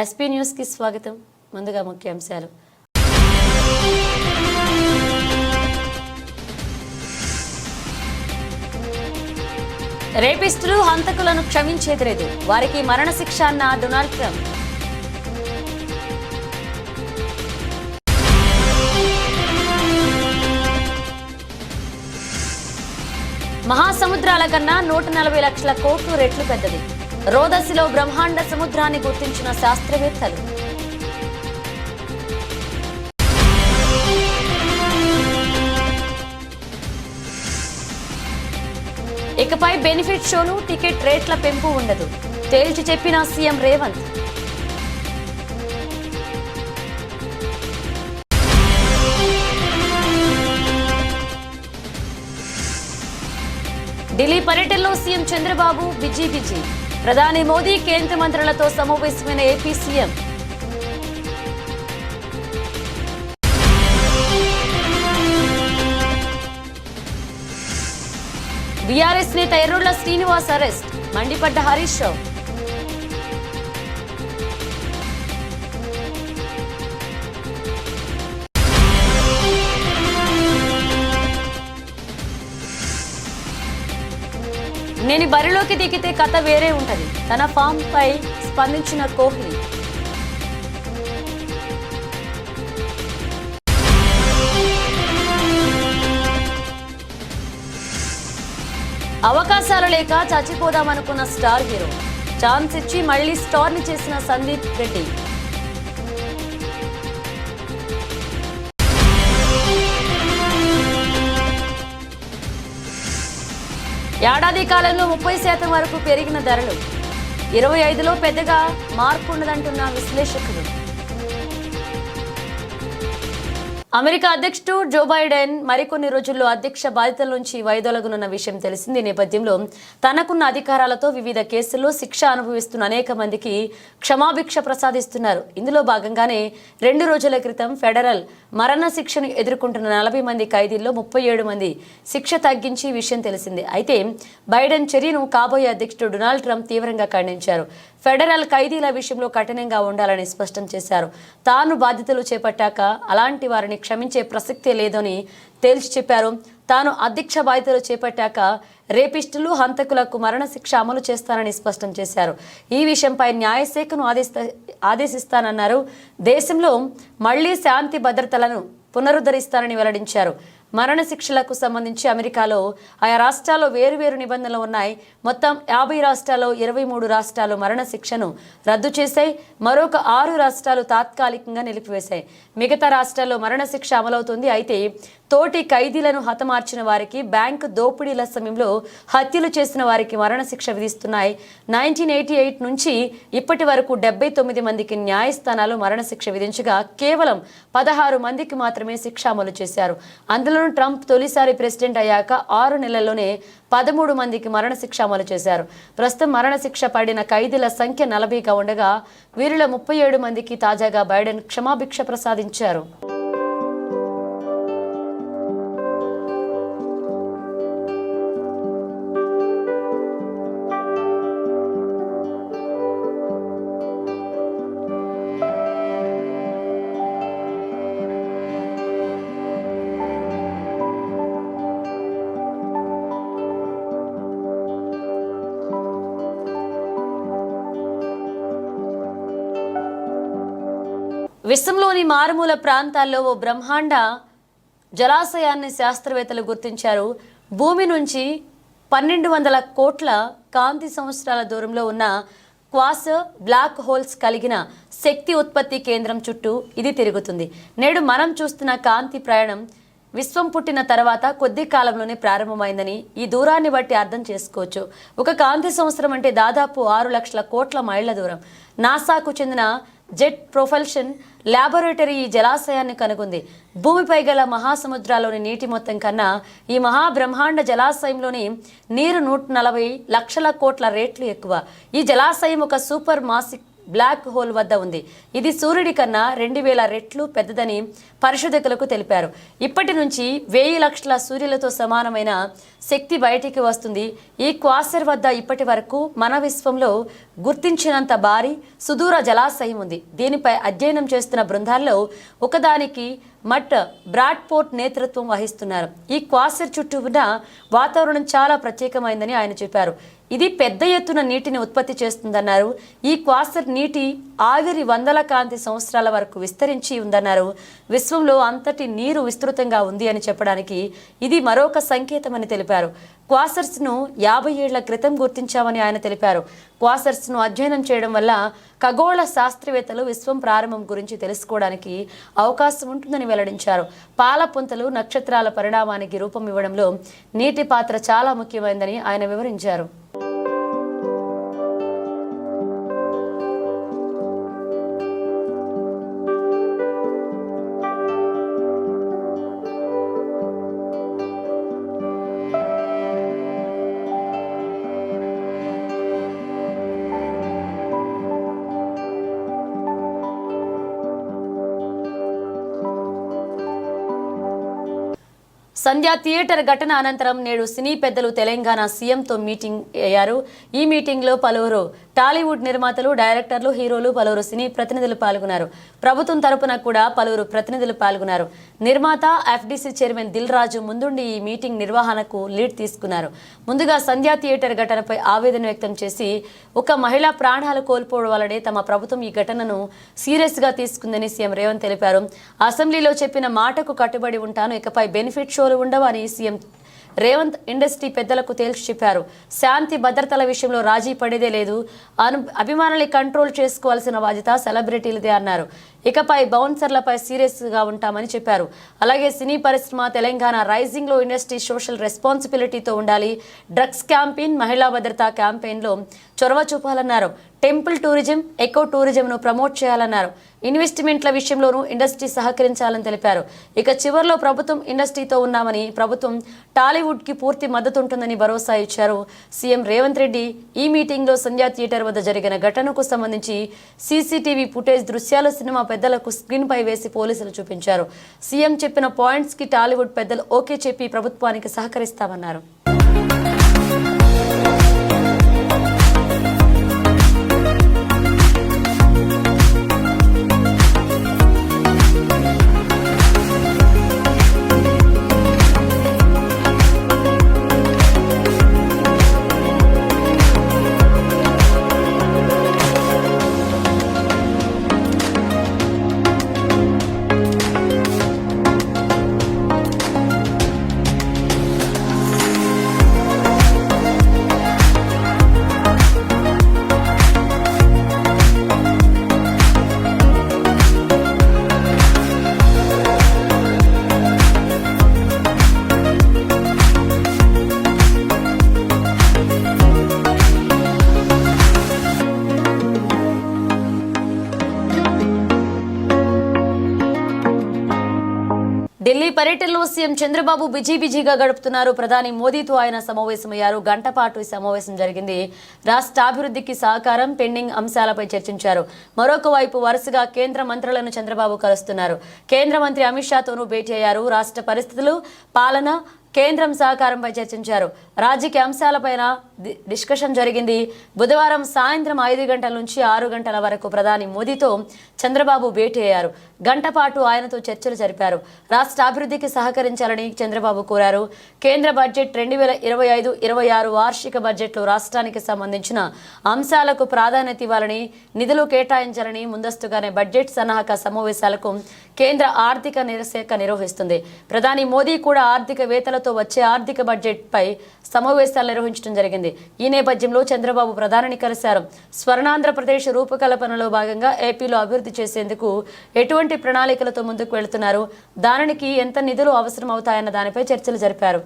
SP news కి స్వాగతం. ముందుగా ముఖ్యాంశాలు. రేపిస్టులు హంతకులను క్షమించేది లేదు, వారికి మరణశిక్ష అన్న డొనాల్డ్ ట్రంప్. మహాసముద్రాల కన్నా 140 లక్షల కోట్లు రెట్లు పెద్దది. రోదసిలో బ్రహ్మాండ సముద్రాన్ని గుర్తించిన శాస్త్రవేత్తలు. ఇకపై బెనిఫిట్ షోలు, టికెట్ రేట్ల పెంపు ఉండదు, తేల్చి చెప్పిన సీఎం రేవంత్. ఢిల్లీ పర్యటనలో సీఎం చంద్రబాబు బిజీ. ప్రధాని మోదీ కేంద్ర మంత్రులతో సమావేశమైన ఏపీ సీఎం. బీఆర్ఎస్ నేత ఎర్రోళ్ల శ్రీనివాస్ అరెస్ట్, మండిపడ్డ హరీష్ రావు. నేను బరిలోకి దిగితే కథ వేరే ఉంటది, తన ఫామ్ పై స్పందించిన కోహ్లీ. అవకాశాలు లేక చచ్చిపోదామనుకున్న స్టార్ హీరో, ఛాన్స్ ఇచ్చి మళ్లీ స్టార్ ని చేసిన సందీప్ రెడ్డి. ఏడాది కాలంలో 30% వరకు పెరిగిన ధరలు, 25లో పెద్దగా మార్పు ఉండదంటున్న విశ్లేషకులు. అమెరికా అధ్యక్షుడు జో బైడెన్ మరికొన్ని రోజుల్లో అధ్యక్ష బాధ్యతల నుంచి వైదొలగనున్న విషయం తెలిసింది. ఈ నేపథ్యంలో తనకున్న అధికారాలతో వివిధ కేసుల్లో శిక్ష అనుభవిస్తున్న అనేక మందికి క్షమాభిక్ష ప్రసాదిస్తున్నారు. ఇందులో భాగంగానే 2 రోజుల క్రితం ఫెడరల్ మరణ శిక్షను ఎదుర్కొంటున్న 40 మంది ఖైదీల్లో 37 మంది శిక్ష తగ్గించి విషయం తెలిసింది. అయితే బైడెన్ చర్యను కాబోయే అధ్యక్షుడు డొనాల్డ్ ట్రంప్ తీవ్రంగా ఖండించారు. ఫెడరల్ ఖైదీల విషయంలో కఠినంగా ఉండాలని స్పష్టం చేశారు. తాను బాధ్యతలు చేపట్టాక అలాంటి వారిని క్షమించే ప్రసక్తే లేదని తేల్చి చెప్పారు. తాను అధ్యక్ష బాధ్యతలు చేపట్టాక రేపిస్టులు, హంతకులకు మరణశిక్ష అమలు చేస్తానని స్పష్టం చేశారు. ఈ విషయంపై న్యాయశాఖను ఆదేశిస్తానన్నారు. దేశంలో మళ్లీ శాంతి భద్రతలను పునరుద్ధరిస్తానని వెల్లడించారు. మరణశిక్షలకు సంబంధించి అమెరికాలో ఆయా రాష్ట్రాల్లో వేరువేరు నిబంధనలు ఉన్నాయి. మొత్తం 50 రాష్ట్రాల్లో 23 రాష్ట్రాలు మరణశిక్షను రద్దు చేశాయి. మరొక 6 రాష్ట్రాలు తాత్కాలికంగా నిలిపివేశాయి. మిగతా రాష్ట్రాల్లో మరణశిక్ష అమలవుతుంది. అయితే తోటి ఖైదీలను హతమార్చిన వారికి, బ్యాంకు దోపిడీల సమయంలో హత్యలు చేసిన వారికి మరణశిక్ష విధిస్తున్నాయి. 1988 నుంచి ఇప్పటి వరకు 79 మందికి న్యాయస్థానాలు మరణశిక్ష విధించగా కేవలం 16 మందికి మాత్రమే శిక్ష అమలు చేశారు. అందులో ట్రంప్ తొలిసారి ప్రెసిడెంట్ అయ్యాక 6 నెలల్లోనే 13 మందికి మరణశిక్ష అమలు చేశారు. ప్రస్తుతం మరణశిక్ష పడిన ఖైదీల సంఖ్య 40గా ఉండగా వీరిలో 37 మందికి తాజాగా బైడెన్ క్షమాభిక్ష ప్రసాదించారు. విశ్వంలోని మారుమూల ప్రాంతాల్లో ఓ బ్రహ్మాండ జలాశయాన్ని శాస్త్రవేత్తలు గుర్తించారు. భూమి నుంచి 1200 కోట్ల కాంతి సంవత్సరాల దూరంలో ఉన్న క్వాసర్ బ్లాక్ హోల్స్ కలిగిన శక్తి ఉత్పత్తి కేంద్రం చుట్టూ ఇది తిరుగుతుంది. నేడు మనం చూస్తున్న కాంతి ప్రయాణం విశ్వం పుట్టిన తర్వాత కొద్ది కాలంలోనే ప్రారంభమైందని ఈ దూరాన్ని బట్టి అర్థం చేసుకోవచ్చు. ఒక కాంతి సంవత్సరం అంటే దాదాపు 6 లక్షల కోట్ల మైళ్ల దూరం. నాసాకు చెందిన జెట్ ప్రొపల్షన్ ల్యాబొరేటరీ ఈ జలాశయాన్ని కనుగొంది. భూమిపై గల మహాసముద్రాల్లోని నీటి మొత్తం కన్నా ఈ మహాబ్రహ్మాండ జలాశయంలోని నీరు 140 లక్షల కోట్ల రేట్లు ఎక్కువ. ఈ జలాశయం ఒక సూపర్ బ్లాక్ హోల్ వద్ద ఉంది. ఇది సూర్యుడి కన్నా 2000 రెట్లు పెద్దదని పరిశోధకులకు తెలిపారు. ఇప్పటి నుంచి 1000 లక్షల సూర్యులతో సమానమైన శక్తి బయటికి వస్తుంది. ఈ క్వాసర్ వద్ద ఇప్పటి వరకు మన విశ్వంలో గుర్తించినంత భారీ సుదూర జలాశయం ఉంది. దీనిపై అధ్యయనం చేస్తున్న బృందాల్లో ఒకదానికి మట్ బ్రాడ్పోర్ట్ నేతృత్వం వహిస్తున్నారు. ఈ క్వాసర్ చుట్టూ ఉన్న వాతావరణం చాలా ప్రత్యేకమైందని ఆయన చెప్పారు. ఇది పెద్ద ఎత్తున నీటిని ఉత్పత్తి చేస్తుందన్నారు. ఈ క్వాసర్ నీటి ఆవిరి వందల కాంతి సంవత్సరాల వరకు విస్తరించి ఉందన్నారు. విశ్వంలో అంతటి నీరు విస్తృతంగా ఉంది అని చెప్పడానికి ఇది మరొక సంకేతమని తెలిపారు. క్వాసర్స్ను 50 ఏళ్ల క్రితం గుర్తించామని ఆయన తెలిపారు. క్వాసర్స్ను అధ్యయనం చేయడం వల్ల ఖగోళ శాస్త్రవేత్తలు విశ్వం ప్రారంభం గురించి తెలుసుకోవడానికి అవకాశం ఉంటుందని వెల్లడించారు. పాలపుంతలు నక్షత్రాల పరిణామానికి రూపం ఇవ్వడంలో నీటి పాత్ర చాలా ముఖ్యమైనదని ఆయన వివరించారు. సంధ్య థియేటర్ ఘటన అనంతరం నేడు సినీ పెద్దలు తెలంగాణ సీఎంతో మీటింగ్ అయ్యారు. ఈ మీటింగ్లో పలువురు టాలీవుడ్ నిర్మాతలు, డైరెక్టర్లు, హీరోలు, పలువురు సినీ ప్రతినిధులు పాల్గొన్నారు. ప్రభుత్వం తరపున కూడా పలువురు ప్రతినిధులు పాల్గొన్నారు. నిర్మాత ఎఫ్డీసీ చైర్మన్ దిల్ రాజు ముందుండి ఈ మీటింగ్ నిర్వహణకు లీడ్ తీసుకున్నారు. ముందుగా సంధ్య థియేటర్ ఘటనపై ఆవేదన వ్యక్తం చేసి ఒక మహిళ ప్రాణాలు కోల్పోవడం వల్లనే తమ ప్రభుత్వం ఈ ఘటనను సీరియస్ గా తీసుకుందని సీఎం రేవంత్ తెలిపారు. అసెంబ్లీలో చెప్పిన మాటకు కట్టుబడి ఉంటాను, ఇకపై బెనిఫిట్ షోలు ఉండవని సీఎం రేవంత్ ఇండస్ట్రీ పెద్దలకు తేల్చి చెప్పారు. శాంతి భద్రతల విషయంలో రాజీ పడేదే లేదు. అభిమానుల్ని కంట్రోల్ చేసుకోవాల్సిన బాధ్యత సెలబ్రిటీలదే అన్నారు. ఇకపై బౌన్సర్లపై సీరియస్గా ఉంటామని చెప్పారు. అలాగే సినీ పరిశ్రమ తెలంగాణ రైజింగ్ లో ఇండస్ట్రీ సోషల్ రెస్పాన్సిబిలిటీతో ఉండాలి. డ్రగ్స్ క్యాంపెయిన్, మహిళా భద్రతా క్యాంపెయిన్లో చొరవ చూపాలన్నారు. టెంపుల్ టూరిజం, ఎకో టూరిజంను ప్రమోట్ చేయాలన్నారు. ఇన్వెస్ట్మెంట్ల విషయంలోనూ ఇండస్ట్రీ సహకరించాలని తెలిపారు. ఇక చివరిలో ప్రభుత్వం ఇండస్ట్రీతో ఉన్నామని, ప్రభుత్వం టాలీవుడ్కి పూర్తి మద్దతు ఉంటుందని భరోసా ఇచ్చారు. సీఎం రేవంత్ రెడ్డి ఈ మీటింగ్లో సంధ్యా థియేటర్ వద్ద జరిగిన ఘటనకు సంబంధించి సీసీటీవీ ఫుటేజ్ దృశ్యాలు సినిమా పెద్దలకు స్క్రీన్ పై వేసి పోలీసులు చూపించారు. సీఎం చెప్పిన పాయింట్స్ కి టాలీవుడ్ పెద్దలు ఓకే చెప్పి ప్రభుత్వానికి సహకరిస్తామన్నారు. ఢిల్లీ పర్యటనలో సీఎం చంద్రబాబు బిజీగా గడుపుతున్నారు. ప్రధాని మోదీతో ఆయన సమావేశమయ్యారు. గంట పాటు ఈ సమావేశం జరిగింది. రాష్ట్ర అభివృద్ధికి సహకారం, పెండింగ్ అంశాలపై చర్చించారు. మరొక వైపు వరుసగా కేంద్ర మంత్రులను చంద్రబాబు కలుస్తున్నారు. కేంద్ర మంత్రి అమిత్ షాతోనూ భేటీ అయ్యారు. రాష్ట్ర పరిస్థితులు, పాలన, కేంద్రం సహకారంపై చర్చించారు. రాజకీయ అంశాలపైన డిస్కషన్ జరిగింది. బుధవారం సాయంత్రం 5 గంటల నుంచి 6 గంటల వరకు ప్రధాని మోదీతో చంద్రబాబు భేటీ అయ్యారు. గంట పాటు ఆయనతో చర్చలు జరిపారు. రాష్ట్ర అభివృద్ధికి సహకరించాలని చంద్రబాబు కోరారు. కేంద్ర బడ్జెట్ 2025-26 వార్షిక బడ్జెట్లో రాష్ట్రానికి సంబంధించిన అంశాలకు ప్రాధాన్యత ఇవ్వాలని, నిధులు కేటాయించాలని ముందస్తుగానే బడ్జెట్ సన్నాహక సమావేశాలకు కేంద్ర ఆర్థిక శాఖ నిర్వహిస్తుంది. ప్రధాని మోదీ కూడా ఆర్థికవేత్తలతో వచ్చే ఆర్థిక బడ్జెట్ పై సమావేశాలు నిర్వహించడం జరిగింది. ఈ నేపథ్యంలో చంద్రబాబు ప్రధానిని కలిశారు. స్వర్ణాంధ్రప్రదేశ్ రూపకల్పనలో భాగంగా ఏపీలో అభివృద్ధి చేసేందుకు ఎటువంటి ప్రణాళికలతో ముందుకు వెళుతున్నారు, దానికి ఎంత నిధులు అవసరం అవుతాయన్న దానిపై చర్చలు జరిపారు.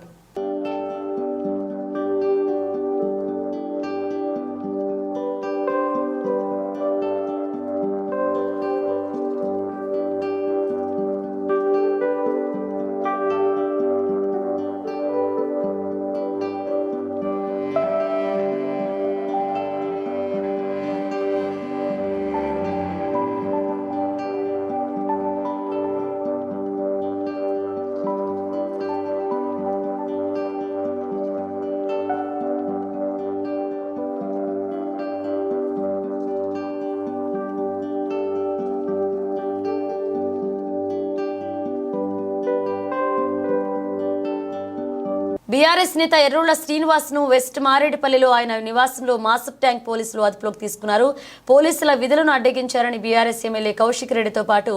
బీఆర్ఎస్ నేత ఎర్రోళ్ల శ్రీనివాస్ ను వెస్ట్ మారేడుపల్లిలో ఆయన నివాసంలో మాసప్ ట్యాంక్ పోలీసులు అదుపులోకి తీసుకున్నారు. పోలీసుల విధులను అడ్డగించారని బీఆర్ఎస్ ఎమ్మెల్యే కౌశిక్ రెడ్డితో పాటు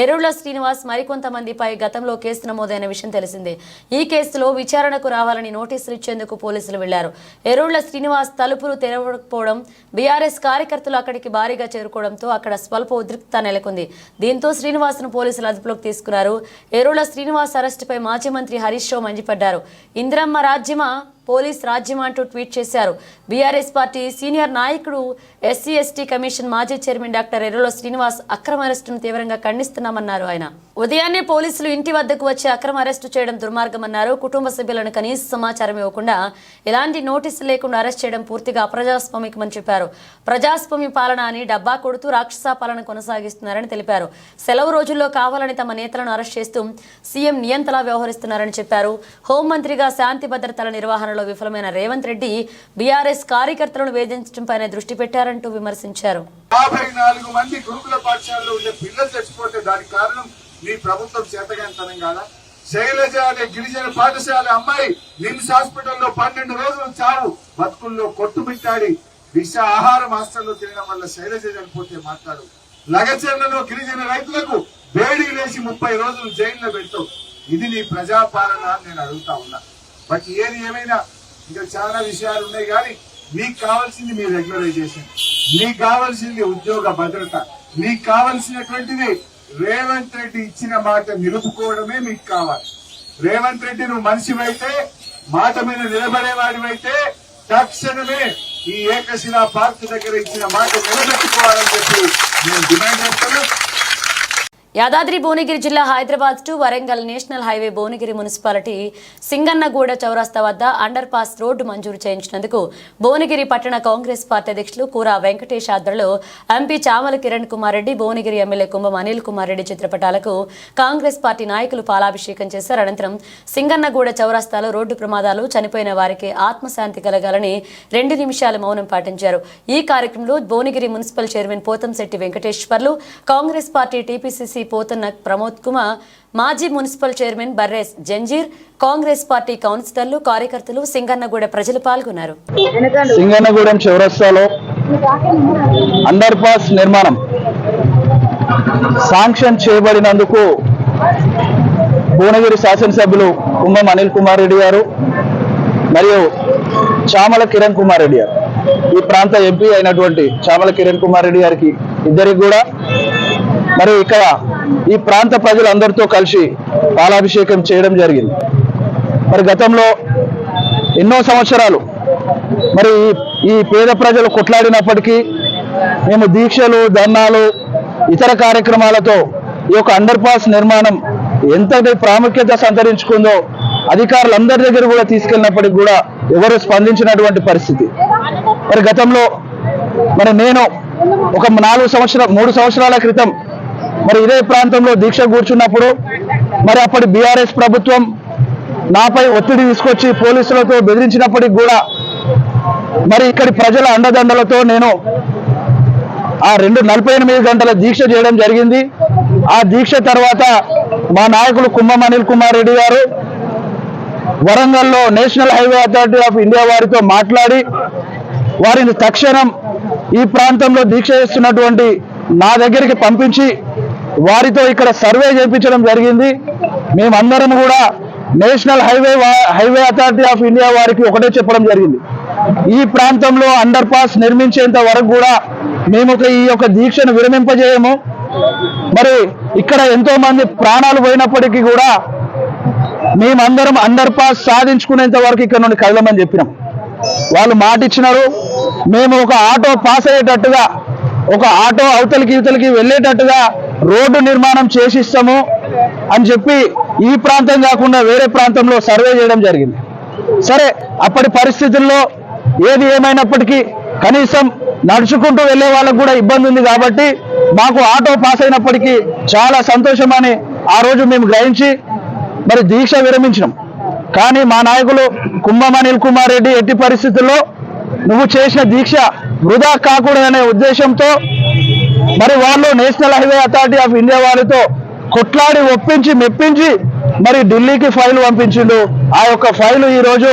ఎర్రోళ్ల శ్రీనివాస్ మరికొంతమందిపై గతంలో కేసు నమోదైన విషయం తెలిసిందే. ఈ కేసులో విచారణకు రావాలని నోటీసులు ఇచ్చేందుకు పోలీసులు వెళ్లారు. ఎర్రోళ్ల శ్రీనివాస్ తలుపులు తెరవకపోవడం, బీఆర్ఎస్ కార్యకర్తలు అక్కడికి భారీగా చేరుకోవడంతో అక్కడ స్వల్ప ఉద్రిక్తత నెలకొంది. దీంతో శ్రీనివాస్ ను పోలీసులు అదుపులోకి తీసుకున్నారు. ఎర్రోళ్ల శ్రీనివాస్ అరెస్టుపై మాజీ మంత్రి హరీష్ రావు మండిపడ్డారు. ఇందిరమ్మ రాజ్యమా పోలీస్ రాజ్యమా అంటూ ట్వీట్ చేశారు. బీఆర్ఎస్ పార్టీ సీనియర్ నాయకుడు ఎస్సీ ఎస్టీ కమిషన్ మాజీ చైర్మన్ డాక్టర్ ఎర్రోళ్ల శ్రీనివాస్ అక్రమ అరెస్టును తీవ్రంగా ఖండిస్తున్నామన్నారు. ఆయన ఉదయాన్నే పోలీసులు ఇంటి వద్దకు వచ్చి అక్రమ అరెస్టు చేయడం దుర్మార్గమన్నారు. కుటుంబ సభ్యులను కనీస సమాచారం ఇవ్వకుండా ఎలాంటి నోటీసులు లేకుండా అరెస్ట్ చేయడం పూర్తిగా అప్రజాస్వామికమని చెప్పారు. ప్రజాస్వామ్య పాలన అని డబ్బా కొడుతూ రాక్షస పాలన కొనసాగిస్తున్నారని తెలిపారు. సెలవు రోజుల్లో కావాలని తమ నేతలను అరెస్ట్ చేస్తూ సీఎం నియంతలా వ్యవహరిస్తున్నారని చెప్పారు. హోంమంత్రిగా శాంతి భద్రతల నిర్వహణ విఫలమైన రేవంత్ రెడ్డి బీఆర్ఎస్ కార్యకర్తలను వేధించడంపైనే దృష్టి పెట్టారంటూ విమర్శించారు. 54 మంది గురుకుల పాఠశాలలో ఉండే పిల్లలు చచ్చిపోతే దానికి కారణం మీ ప్రభుత్వం చేతగానితనం కాదా? శైలజ అనే గిరిజన పాఠశాల అమ్మాయి నిమ్స్ హాస్పిటల్లో 12 రోజులు చావు బతుకుల్లో కొట్టుమిట్టాడి విష ఆహారం హాస్టల్లో తినడం వల్ల శైలజ చనిపోతే మాట్లాడు. లగచర్లలో గిరిజన రైతులకు వేడి లేచి 30 రోజులు జైల్లో పెడతావు. ఇది నీ ప్రజాపాలన అని నేను అడుగుతా ఉన్నా. బట్ ఏది ఏమైనా ఇంకా చాలా విషయాలు ఉన్నాయి, కానీ మీకు కావాల్సింది మీ రెగ్యులరైజేషన్, మీకు కావాల్సింది ఉద్యోగ భద్రత, మీకు కావాల్సినటువంటిది రేవంత్ రెడ్డి ఇచ్చిన మాట నిలుపుకోవడమే మీకు కావాలి. రేవంత్ రెడ్డి నువ్వు మనిషివైతే, మాట మీద నిలబడేవాడివైతే తక్షణమే ఈ ఏకశిలా పార్క్ దగ్గర ఇచ్చిన మాట నిలబెట్టుకోవాలని చెప్పి నేను డిమాండ్ చేస్తాను. యాదాద్రి భువనగిరి జిల్లా Hyderabad to Warangal national highway Bhuvanagiri municipality Singannaguda చౌరస్తా వద్ద అండర్ పాస్ రోడ్డు మంజూరు చేయించినందుకు భువనగిరి పట్టణ కాంగ్రెస్ పార్టీ అధ్యక్షులు కూరా వెంకటేష్ ఆధ్వర్యంలో ఎంపీ చామల కిరణ్ కుమార్ రెడ్డి, భువనగిరి ఎమ్మెల్యే కుంభం అనిల్ కుమార్ రెడ్డి చిత్రపటాలకు కాంగ్రెస్ పార్టీ నాయకులు పాలాభిషేకం చేశారు. అనంతరం సింగన్నగూడ చౌరస్తాలో రోడ్డు ప్రమాదాలు, చనిపోయిన వారికి ఆత్మశాంతి కలగాలని 2 నిమిషాలు మౌనం పాటించారు. ఈ కార్యక్రమంలో Bhuvanagiri municipal chairman Pothamsetty Venkateshwarlu, Congress party TPCC Pothanna Pramod Kumar, మాజీ మున్సిపల్ చైర్మన్ బర్రేస్ జంజీర్, కాంగ్రెస్ పార్టీ కౌన్సిలర్లు, కార్యకర్తలు, సింగన్నగూడ ప్రజలు పాల్గొన్నారు. సింగన్నగూడెం చౌరస్తాలో అండర్ పాస్ నిర్మాణం శాంక్షన్ చేయబడినందుకు భువనగిరి శాసనసభ్యులు కుంభం అనిల్ కుమార్ రెడ్డి గారు మరియు చామల కిరణ్ కుమార్ రెడ్డి గారు, ఈ ప్రాంత ఎంపీ అయినటువంటి చామల కిరణ్ కుమార్ రెడ్డి గారికి ఇద్దరికి కూడా మరి ఇక్కడ ఈ ప్రాంత ప్రజలందరితో కలిసి పాలాభిషేకం చేయడం జరిగింది. మరి గతంలో ఎన్నో సంవత్సరాలు మరి ఈ పేద ప్రజలు కొట్లాడినప్పటికీ మేము దీక్షలు, ధర్నాలు, ఇతర కార్యక్రమాలతో ఈ యొక్క అండర్ పాస్ నిర్మాణం ఎంతటి ప్రాముఖ్యత సంతరించుకుందో అధికారులందరి దగ్గర కూడా తీసుకెళ్ళినప్పటికీ కూడా ఎవరు స్పందించినటువంటి పరిస్థితి. మరి గతంలో మరి నేను ఒక 3 సంవత్సరాల క్రితం మరి ఇదే ప్రాంతంలో దీక్ష కూర్చున్నప్పుడు మరి అప్పటి బీఆర్ఎస్ ప్రభుత్వం నాపై ఒత్తిడి తీసుకొచ్చి పోలీసులతో బెదిరించినప్పటికి కూడా మరి ఇక్కడి ప్రజల అండదండలతో నేను ఆ 48 గంటల దీక్ష చేయడం జరిగింది. ఆ దీక్ష తర్వాత మా నాయకులు కుంభం అనిల్ కుమార్ రెడ్డి గారు వరంగల్లో national highway authority of India వారితో మాట్లాడి వారిని తక్షణం ఈ ప్రాంతంలో దీక్ష చేస్తున్నటువంటి నా దగ్గరికి పంపించి వారితో ఇక్కడ సర్వే చేయించడం జరిగింది. మేమందరం కూడా national highway authority of India వారికి ఒకటే చెప్పడం జరిగింది, ఈ ప్రాంతంలో అండర్ పాస్ నిర్మించేంత వరకు కూడా మేము ఈ యొక్క దీక్షను విరమింపజేయము. మరి ఇక్కడ ఎంతో మంది ప్రాణాలు పోయినప్పటికీ కూడా మేమందరం అండర్ పాస్ సాధించుకునేంత వరకు ఇక్కడ నుండి కదలమని చెప్పినాం. వాళ్ళు మాట ఇచ్చినారు, మేము ఒక ఆటో పాస్ అయ్యేటట్టుగా, ఒక ఆటో అవతలికి ఇవతలికి వెళ్ళేటట్టుగా రోడ్డు నిర్మాణం చేసిస్తాము అని చెప్పి ఈ ప్రాంతం కాకుండా వేరే ప్రాంతంలో సర్వే చేయడం జరిగింది. సరే, అప్పటి పరిస్థితుల్లో ఏది ఏమైనప్పటికీ కనీసం నడుచుకుంటూ వెళ్ళే వాళ్ళకు కూడా ఇబ్బంది ఉంది కాబట్టి మాకు ఆటో పాస్ అయినప్పటికీ చాలా సంతోషమని ఆ రోజు మేము గ్రహించి మరి దీక్ష విరమించినాం. కానీ మా నాయకులు కుంభం అనిల్ కుమార్ రెడ్డి ఎట్టి పరిస్థితుల్లో నువ్వు చేసిన దీక్ష వృధా కాకూడదనే ఉద్దేశంతో మరి వాళ్ళు national highway authority of India వారితో కొట్లాడి ఒప్పించి మెప్పించి మరి ఢిల్లీకి ఫైల్ పంపించిండు. ఆ యొక్క ఫైలు ఈ రోజు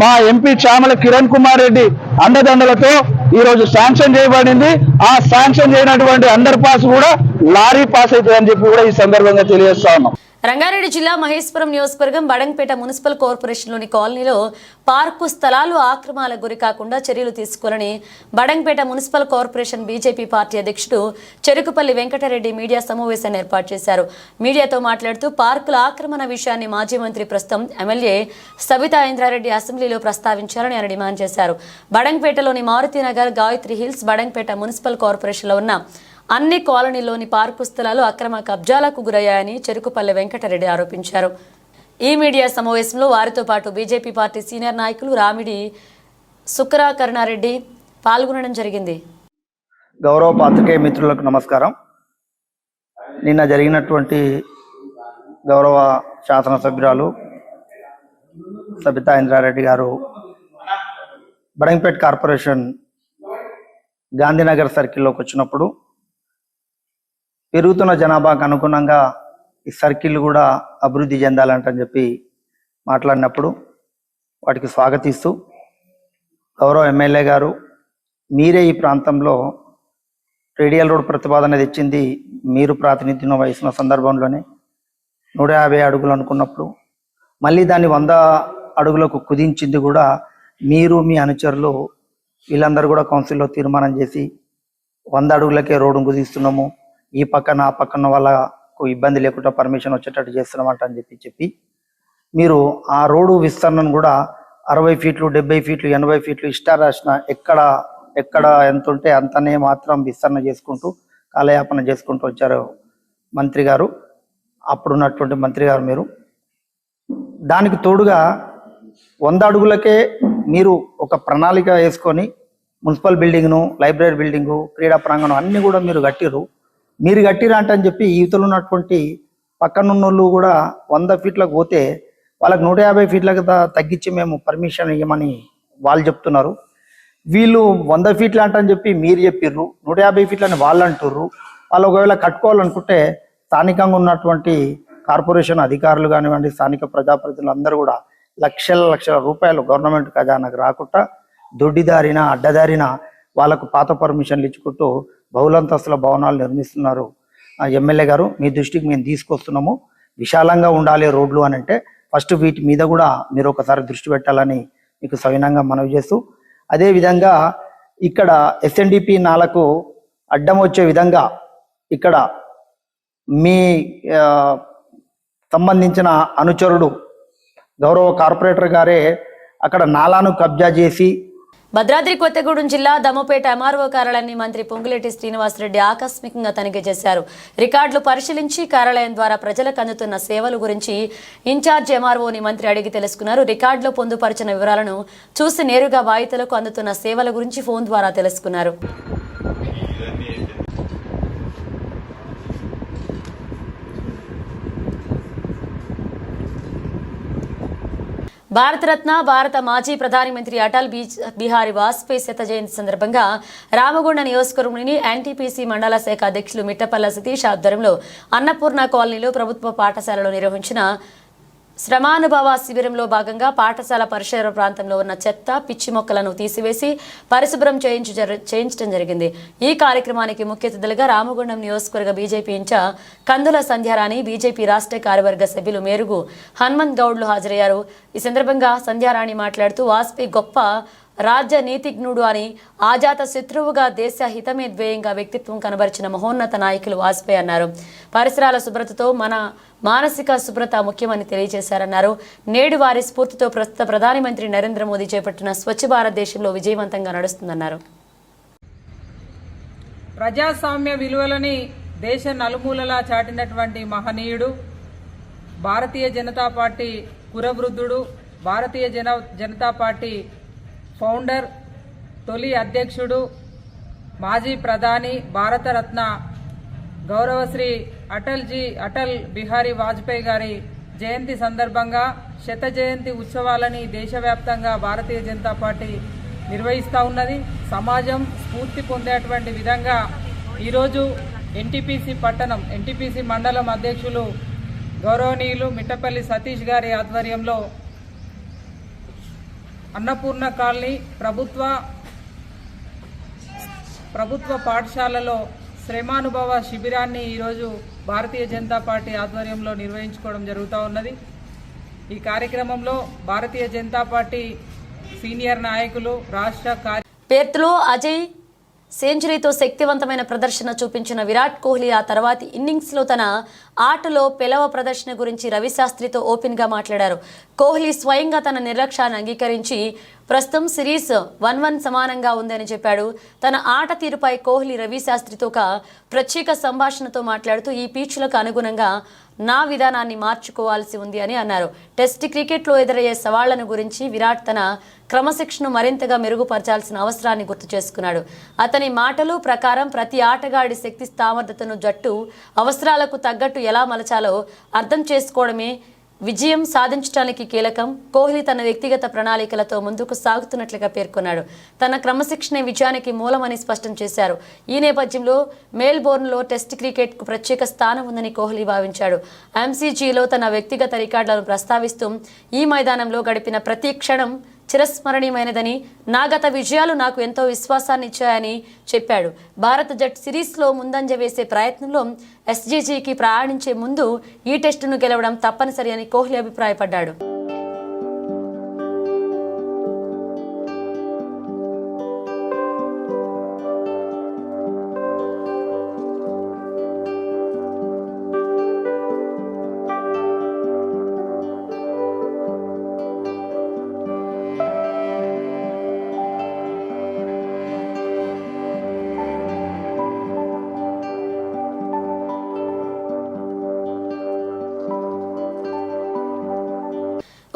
మా ఎంపీ చామల కిరణ్ కుమార్ రెడ్డి అండదండలతో ఈ రోజు శాంక్షన్ చేయబడింది. ఆ శాంక్షన్ చేయనటువంటి అండర్ పాస్ కూడా లారీ పాస్ అవుతుందని చెప్పి కూడా ఈ సందర్భంగా తెలియజేస్తా ఉన్నాం. రంగారెడ్డి జిల్లా మహేశ్వరం నియోజకవర్గం బడంగపేట మున్సిపల్ కార్పొరేషన్లోని కాలనీలో పార్కు స్థలాలు ఆక్రమణలకు గురి కాకుండా చర్యలు తీసుకోవాలని Badangpet municipal corporation BJP party అధ్యక్షుడు చెరుకుపల్లి వెంకటరెడ్డి మీడియా సమావేశాన్ని ఏర్పాటు చేశారు. మీడియాతో మాట్లాడుతూ పార్కుల ఆక్రమణ విషయాన్ని మాజీ మంత్రి ప్రస్తుతం ఎమ్మెల్యే సబితా ఇంద్రారెడ్డి అసెంబ్లీలో ప్రస్తావించారని ఆయన డిమాండ్ చేశారు. బడంగపేటలోని మారుతినగర్, గాయత్రి హిల్స్, బడంగపేట మున్సిపల్ కార్పొరేషన్లో ఉన్న అన్ని కాలనీలోని పార్కు స్థలాలు అక్రమ కబ్జాలకు గురయ్యాయని చెరుకుపల్లి వెంకటరెడ్డి ఆరోపించారు. ఈ మీడియా సమావేశంలో వారితో పాటు బీజేపీ పార్టీ సీనియర్ నాయకులు రామిడి సుకరాకరణారెడ్డి పాల్గొనడం జరిగింది. గౌరవ పాత్రికేయ మిత్రులకు నమస్కారం. నిన్న జరిగినటువంటి గౌరవ శాసనసభ్యురాలు సబితా ఇంద్రారెడ్డి గారు బడంగపేట కార్పొరేషన్ గాంధీనగర్ సర్కిల్లోకి వచ్చినప్పుడు పెరుగుతున్న జనాభాకు అనుగుణంగా ఈ సర్కిల్ కూడా అభివృద్ధి చెందాలంటని చెప్పి మాట్లాడినప్పుడు వాటికి స్వాగతిస్తూ గౌరవ ఎమ్మెల్యే గారు మీరే ఈ ప్రాంతంలో రేడియల్ రోడ్ ప్రతిపాదన తెచ్చింది మీరు ప్రాతినిధ్యం వహిస్తున్న సందర్భంలోనే 150 అడుగులు అనుకున్నప్పుడు మళ్ళీ దాన్ని 100 అడుగులకు కుదించింది కూడా మీరు, మీ అనుచరులు వీళ్ళందరూ కూడా కౌన్సిల్లో తీర్మానం చేసి 100 అడుగులకే రోడ్డు కుదిస్తున్నాము, ఈ పక్కన ఆ పక్కన వాళ్ళకు ఇబ్బంది లేకుండా పర్మిషన్ వచ్చేటట్టు చేస్తున్నామంట అని చెప్పి మీరు ఆ రోడ్డు విస్తరణను కూడా 60 ఫీట్లు, 70 ఫీట్లు, 80 ఫీట్లు ఇష్టారాసిన ఎక్కడ ఎంత ఉంటే అంతనే మాత్రం విస్తరణ చేసుకుంటూ కాలయాపన చేసుకుంటూ వచ్చారు మంత్రి గారు, అప్పుడున్నటువంటి మంత్రి గారు. మీరు దానికి తోడుగా 100 అడుగులకే మీరు ఒక ప్రణాళిక వేసుకొని మున్సిపల్ బిల్డింగ్ను, లైబ్రరీ బిల్డింగు, క్రీడా ప్రాంగణం అన్ని కూడా మీరు కట్టిరు అంటని చెప్పి యువతలు ఉన్నటువంటి పక్కనున్నోళ్ళు కూడా 100 ఫీట్లకు పోతే వాళ్ళకి 150 ఫీట్లకు తగ్గించి మేము పర్మిషన్ ఇవ్వమని వాళ్ళు చెప్తున్నారు. వీళ్ళు 100 ఫీట్లు అంటని చెప్పి మీరు చెప్పిర్రు, 150 ఫీట్లని వాళ్ళు అంటుర్రు. వాళ్ళు ఒకవేళ కట్టుకోవాలనుకుంటే స్థానికంగా ఉన్నటువంటి కార్పొరేషన్ అధికారులు కానివ్వండి, స్థానిక ప్రజాప్రతినిధులు అందరూ కూడా లక్షల రూపాయలు గవర్నమెంట్ ఖజానాకు రాకుండా దొడ్డిదారిన అడ్డదారిన వాళ్ళకు పాత పర్మిషన్లు ఇచ్చుకుంటూ బహుళంతస్తుల భవనాలు నిర్మిస్తున్నారు. ఎమ్మెల్యే గారు మీ దృష్టికి మేము తీసుకొస్తున్నాము, విశాలంగా ఉండాలి రోడ్లు అని అంటే ఫస్ట్ వీటి మీద కూడా మీరు ఒకసారి దృష్టి పెట్టాలని మీకు సవినంగా మనవి చేస్తూ, అదేవిధంగా ఇక్కడ ఎస్ఎన్డిపి నాలకు అడ్డం వచ్చే విధంగా ఇక్కడ మీ సంబంధించిన అనుచరుడు గౌరవ కార్పొరేటర్ గారే అక్కడ నాలాను కబ్జా చేసి భద్రాద్రి కొత్తగూడెం జిల్లా దమ్మపేట ఎంఆర్ఓ కార్యాలయాన్ని మంత్రి పొంగులేటి శ్రీనివాసరెడ్డి ఆకస్మికంగా తనిఖీ చేశారు. రికార్డులు పరిశీలించి కార్యాలయం ద్వారా ప్రజలకు అందుతున్న సేవల గురించి ఇన్ఛార్జ్ ఎంఆర్ఓని మంత్రి అడిగి తెలుసుకున్నారు. రికార్డులో పొందుపరిచిన వివరాలను చూసి నేరుగా బాధితులకు అందుతున్న సేవల గురించి ఫోన్ ద్వారా తెలుసుకున్నారు. భారతరత్న భారత మాజీ ప్రధానమంత్రి అటల్ బిహారీ వాజ్పేయి శత జయంతి సందర్భంగా రామగుండ నియోజకవర్గంలోని ఎన్టీపీసీ మండల శాఖ అధ్యక్షులు మిట్టపల్ల సతీష్ ఆధ్వర్యంలో అన్నపూర్ణ కాలనీలో ప్రభుత్వ పాఠశాలలో నిర్వహించిన శ్రమానుభవ శిబిరంలో భాగంగా పాఠశాల పరిసర ప్రాంతంలో ఉన్న చెత్త, పిచ్చి మొక్కలను తీసివేసి పరిశుభ్రం చేయించడం జరిగింది. ఈ కార్యక్రమానికి ముఖ్య అతిథులుగా రామగుండం నియోజకవర్గ బీజేపీ ఇన్ఛార్జ్ కందుల సంధ్యారాణి, బీజేపీ రాష్ట్ర కార్యవర్గ సభ్యులు మేరుగు హనుమంత్ గౌడ్లు హాజరయ్యారు. ఈ సందర్భంగా సంధ్యారాణి మాట్లాడుతూ వాజ్పేయి గొప్ప రాజనీతిజ్ఞుడు అని, ఆజాత శత్రువుగా దేశ హితమే ధ్యేయంగా వ్యక్తిత్వం కనబరిచిన మహోన్నత నాయకులు వాజ్పేయి అన్నారు. పరిసరాల శుభ్రతతో మన మానసిక శుభ్రత ముఖ్యమని తెలియజేశారన్నారు. నేడు వారి స్ఫూర్తితో ప్రస్తుత ప్రధానమంత్రి నరేంద్ర మోదీ చేపట్టిన స్వచ్ఛ భారత్ దేశంలో విజయవంతంగా నడుస్తుందన్నారు. ప్రజాస్వామ్య విలువలని దేశ నలుమూలలా చాటినటువంటి మహనీయుడు, Bharatiya Janata party కురవృద్ధుడు, Bharatiya Janata party founder, తొలి అధ్యక్షుడు, మాజీ ప్రధాని, భారతరత్న గౌరవశ్రీ అటల్ బిహారీ వాజ్పేయి గారి జయంతి సందర్భంగా శత జయంతి ఉత్సవాలని దేశవ్యాప్తంగా భారతీయ జనతా పార్టీ నిర్వహిస్తూ ఉన్నది. సమాజం స్ఫూర్తి పొందేటువంటి విధంగా ఈరోజు ఎన్టీపీసీ మండలం అధ్యక్షులు గౌరవనీయులు మిట్టపల్లి సతీష్ గారి ఆధ్వర్యంలో అన్నపూర్ణ కాలనీ ప్రభుత్వ పాఠశాలలో శ్రమానుభవ శిబిరాన్ని ఈరోజు భారతీయ జనతా పార్టీ ఆధ్వర్యంలో నిర్వహించుకోవడం జరుగుతూ ఉన్నది. ఈ కార్యక్రమంలో భారతీయ జనతా పార్టీ సీనియర్ నాయకులు రాష్ట్ర పెర్త్లో అజయ్ సెంచరీతో శక్తివంతమైన ప్రదర్శన చూపించిన విరాట్ కోహ్లీ ఆ తర్వాతి ఇన్నింగ్స్లో తన ఆటలో పెలవ ప్రదర్శన గురించి రవిశాస్త్రితో ఓపెన్గా మాట్లాడారు. కోహ్లీ స్వయంగా తన నిర్లక్ష్యాన్ని అంగీకరించి ప్రస్తుతం సిరీస్ 1-1 సమానంగా ఉందని చెప్పాడు. తన ఆట తీరుపై కోహ్లీ రవిశాస్త్రితో ఒక ప్రత్యేక సంభాషణతో మాట్లాడుతూ ఈ పిచ్లకు అనుగుణంగా నా విధానాన్ని మార్చుకోవాల్సి ఉంది అని అన్నారు. టెస్ట్ క్రికెట్లో ఎదురయ్యే సవాళ్లను గురించి విరాట్ తన క్రమశిక్షణను మరింతగా మెరుగుపరచాల్సిన అవసరాన్ని గుర్తు చేసుకున్నాడు. అతని మాటలు ప్రకారం ప్రతి ఆటగాడి శక్తి సామర్థ్యతను జట్టు అవసరాలకు తగ్గట్టు ఎలా మలచాలో అర్థం చేసుకోవడమే విజయం సాధించడానికి కీలకం. కోహ్లీ తన వ్యక్తిగత ప్రణాళికలతో ముందుకు సాగుతున్నట్లుగా పేర్కొన్నాడు. తన క్రమశిక్షణ విజయానికి మూలమని స్పష్టం చేశారు. ఈ నేపథ్యంలో మెల్బోర్న్లో టెస్ట్ క్రికెట్కు ప్రత్యేక స్థానం ఉందని కోహ్లీ భావించాడు. ఎంసీజీలో తన వ్యక్తిగత రికార్డులను ప్రస్తావిస్తూ ఈ మైదానంలో గడిపిన ప్రతి క్షణం చిరస్మరణీయమైనదని, నా గత విజయాలు నాకు ఎంతో విశ్వాసాన్ని ఇచ్చాయని చెప్పాడు. భారత జట్టు సిరీస్లో ముందంజ వేసే ప్రయత్నంలో ఎస్జీజీకి ప్రయాణించే ముందు ఈ టెస్టును గెలవడం తప్పనిసరి అని కోహ్లీ అభిప్రాయపడ్డాడు.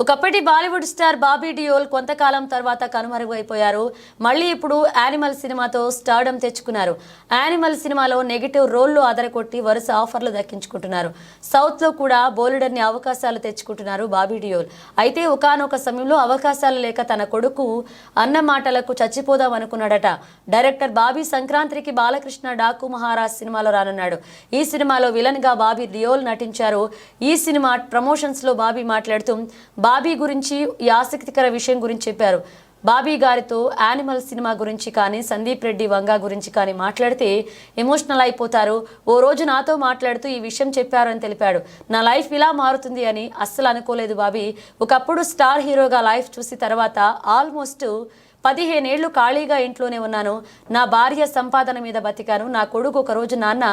ఒకప్పటి బాలీవుడ్ స్టార్ బాబీ డియోల్ కొంతకాలం తర్వాత కనుమరుగైపోయారు. మళ్ళీ ఇప్పుడు యానిమల్ సినిమాతో స్టార్డమ్ తెచ్చుకున్నారు. యానిమల్ సినిమాలో నెగిటివ్ రోల్లో అదరకొట్టి వరుస ఆఫర్లు దక్కించుకుంటున్నారు. సౌత్లో కూడా బోలెడన్ని అవకాశాలు తెచ్చుకుంటున్నారు బాబీ డియోల్. అయితే ఒకానొక సమయంలో అవకాశాలు లేక తన కొడుకు అన్న మాటలకు చచ్చిపోదాం అనుకున్నాడట. డైరెక్టర్ బాబీ సంక్రాంతికి బాలకృష్ణ డాకు మహారాజ్ సినిమాలో రానున్నాడు. ఈ సినిమాలో విలన్ గా బాబీ డియోల్ నటించారు. ఈ సినిమా ప్రమోషన్స్ లో బాబీ మాట్లాడుతూ బాబీ గురించి ఈ ఆసక్తికర విషయం గురించి చెప్పారు. బాబీ గారితో యానిమల్ సినిమా గురించి కానీ సందీప్ రెడ్డి వంగా గురించి కానీ మాట్లాడితే ఎమోషనల్ అయిపోతారు. ఓ రోజు నాతో మాట్లాడుతూ ఈ విషయం చెప్పారు అని తెలిపాడు. నా లైఫ్ ఇలా మారుతుంది అని అస్సలు అనుకోలేదు బాబీ. ఒకప్పుడు స్టార్ హీరోగా లైఫ్ చూసి తర్వాత ఆల్మోస్ట్ 15 ఏళ్లు ఖాళీగా ఇంట్లోనే ఉన్నాను. నా భార్య సంపాదన మీద బతికాను. నా కొడుకు ఒకరోజు నాన్న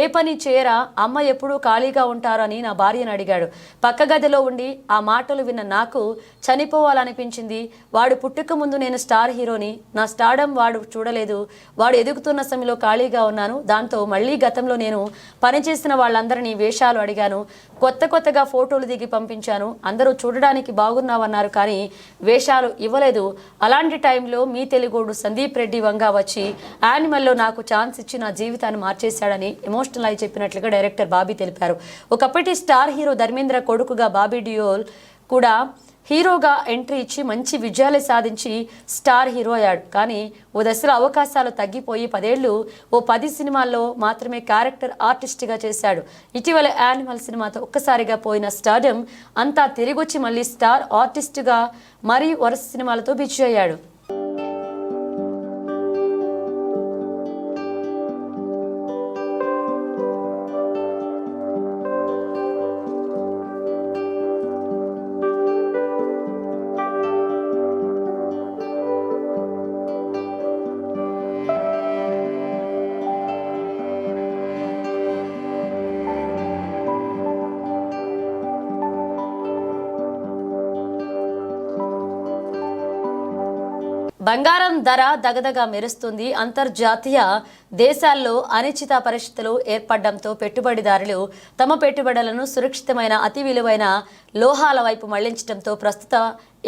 ఏ పని చేయరా, అమ్మ ఎప్పుడూ ఖాళీగా ఉంటారు అని నా భార్యను అడిగాడు. పక్క గదిలో ఉండి ఆ మాటలు విన్న నాకు చనిపోవాలనిపించింది. వాడు పుట్టుక ముందు నేను స్టార్ హీరోని, నా స్టార్డమ్ వాడు చూడలేదు. వాడు ఎదుగుతున్న సమయంలో ఖాళీగా ఉన్నాను. దాంతో మళ్ళీ గతంలో నేను పనిచేసిన వాళ్ళందరినీ వేషాలు అడిగాను. కొత్తగా ఫోటోలు దిగి పంపించాను. అందరూ చూడడానికి బాగున్నావన్నారు కానీ వేషాలు ఇవ్వలేదు. అలాంటి టైంలో మీ తెలుగోడు సందీప్ రెడ్డి వంగా వచ్చి యానిమల్లో నాకు ఛాన్స్ ఇచ్చి నా జీవితాన్ని మార్చేశాడని ఎమోషనల్ అయి చెప్పినట్లుగా డైరెక్టర్ బాబీ తెలిపారు. ఒకప్పటి స్టార్ హీరో ధర్మేంద్ర కొడుకుగా బాబీ డియోల్ కూడా హీరోగా ఎంట్రీ ఇచ్చి మంచి విజయాలు సాధించి స్టార్ హీరో అయ్యాడు. కానీ ఓ దశలో అవకాశాలు తగ్గిపోయి 10 ఏళ్లు ఓ 10 సినిమాల్లో మాత్రమే క్యారెక్టర్ ఆర్టిస్ట్గా చేశాడు. ఇటీవల యానిమల్ సినిమాతో ఒక్కసారిగా పోయిన స్టార్డమ్ అంతా తిరిగొచ్చి మళ్ళీ స్టార్ ఆర్టిస్ట్గా మరీ వరుస సినిమాలతో బిజీ అయ్యాడు. బంగారం ధర దగదగా మెరుస్తుంది. అంతర్జాతీయ దేశాల్లో అనిశ్చిత పరిస్థితులు ఏర్పడడంతో పెట్టుబడిదారులు తమ పెట్టుబడులను సురక్షితమైన అతి విలువైన లోహాల వైపు మళ్లించడంతో ప్రస్తుత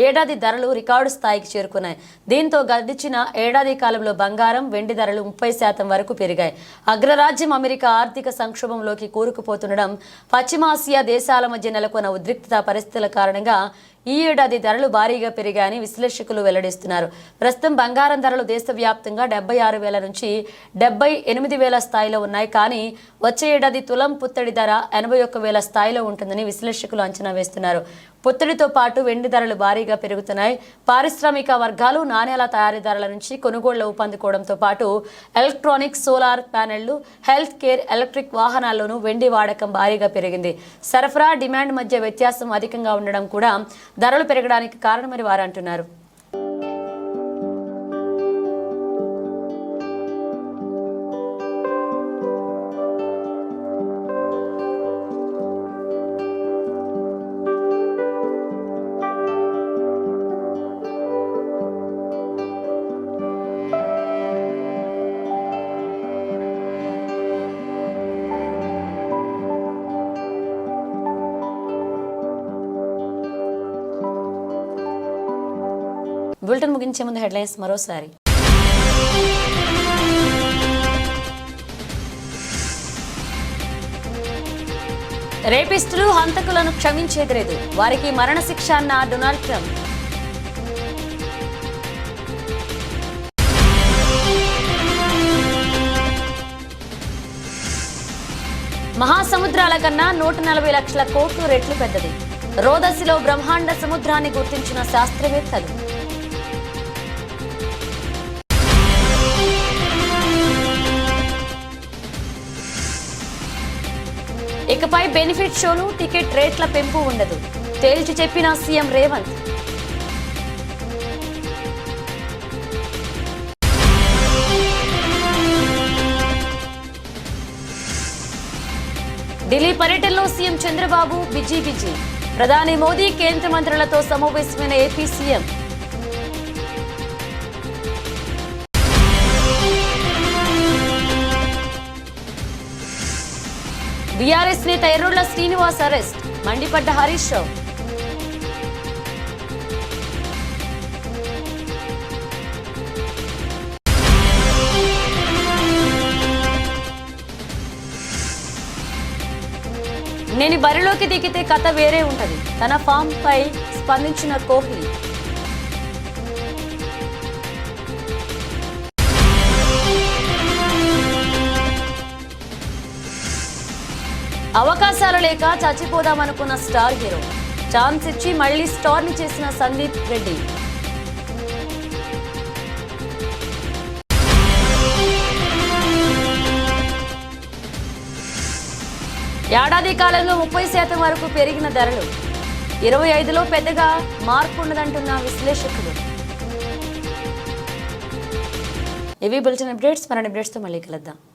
ఏడాది ధరలు రికార్డు స్థాయికి చేరుకున్నాయి. దీంతో గడిచిన ఏడాది కాలంలో బంగారం, వెండి ధరలు 30% వరకు పెరిగాయి. అగ్రరాజ్యం అమెరికా ఆర్థిక సంక్షోభంలోకి కూరుకుపోతుండడం, పశ్చిమాసియా దేశాల మధ్య నెలకొన్న ఉద్రిక్తత పరిస్థితుల కారణంగా ఈ ఏడాది ధరలు భారీగా పెరిగాయని విశ్లేషకులు వెల్లడిస్తున్నారు. ప్రస్తుతం బంగారం ధరలు దేశవ్యాప్తంగా 76,000 నుంచి 78,000 స్థాయిలో ఉన్నాయి. కానీ వచ్చే ఏడాది తులం పుత్తడి ధర 81,000 స్థాయిలో ఉంటుందని విశ్లేషకులు అంచనా వేస్తున్నారు. పుత్తడితో పాటు వెండి ధరలు భారీగా పెరుగుతున్నాయి. పారిశ్రామిక వర్గాలు నాణేల తయారీదారుల నుంచి కొనుగోళ్లు ఊపందుకోవడంతో పాటు ఎలక్ట్రానిక్స్, సోలార్ ప్యానెళ్లు, హెల్త్ కేర్, ఎలక్ట్రిక్ వాహనాల్లోనూ వెండి వాడకం భారీగా పెరిగింది. సరఫరా, డిమాండ్ మధ్య వ్యత్యాసం అధికంగా ఉండడం కూడా ధరలు పెరగడానికి కారణమని వారు అంటున్నారు. బులెటిన్ ముగించే ముందు హెడ్లైన్స్ మరోసారి. రేపిస్టులు, హంతకులను క్షమించేది లేదు, వారికి మరణశిక్ష అన్న డొనాల్డ్ ట్రంప్. మహాసముద్రాల కన్నా 140 లక్షల కోట్లు రెట్లు పెద్దది. రోదసిలో బ్రహ్మాండ సముద్రాన్ని గుర్తించిన శాస్త్రవేత్తలు. ఇకపై బెనిఫిట్ షోలు, టికెట్ రేట్ల పెంపు ఉండదు, తేల్చి చెప్పిన సీఎం రేవంత్. ఢిల్లీ పర్యటనలో సీఎం చంద్రబాబు బిజీ. ప్రధాని మోదీ, కేంద్ర మంత్రులతో సమావేశమైన ఏపీ సీఎం. బీఆర్ఎస్ నేత ఎర్రోళ్ల శ్రీనివాస్ అరెస్ట్, మండిపడ్డ హరీష్ రావు. నేను బరిలోకి దిగితే కథ వేరే ఉంటది, తన ఫామ్ పై స్పందించిన కోహ్లీ. అవకాశాలు లేక చచ్చిపోదామనుకున్న స్టార్ హీరో, ఛాన్స్ ఇచ్చి మళ్లీ స్టార్ ని చేసిన సందీప్ రెడ్డి. ఏడాది కాలంలో 30% వరకు పెరిగిన ధరలు, 25లో పెద్దగా మార్పు ఉండదంటున్న విశ్లేషకులు. ఇవి బులెటిన్ అప్డేట్స్. మరిన్ని అప్డేట్స్తో మళ్ళీ కలుద్దాం.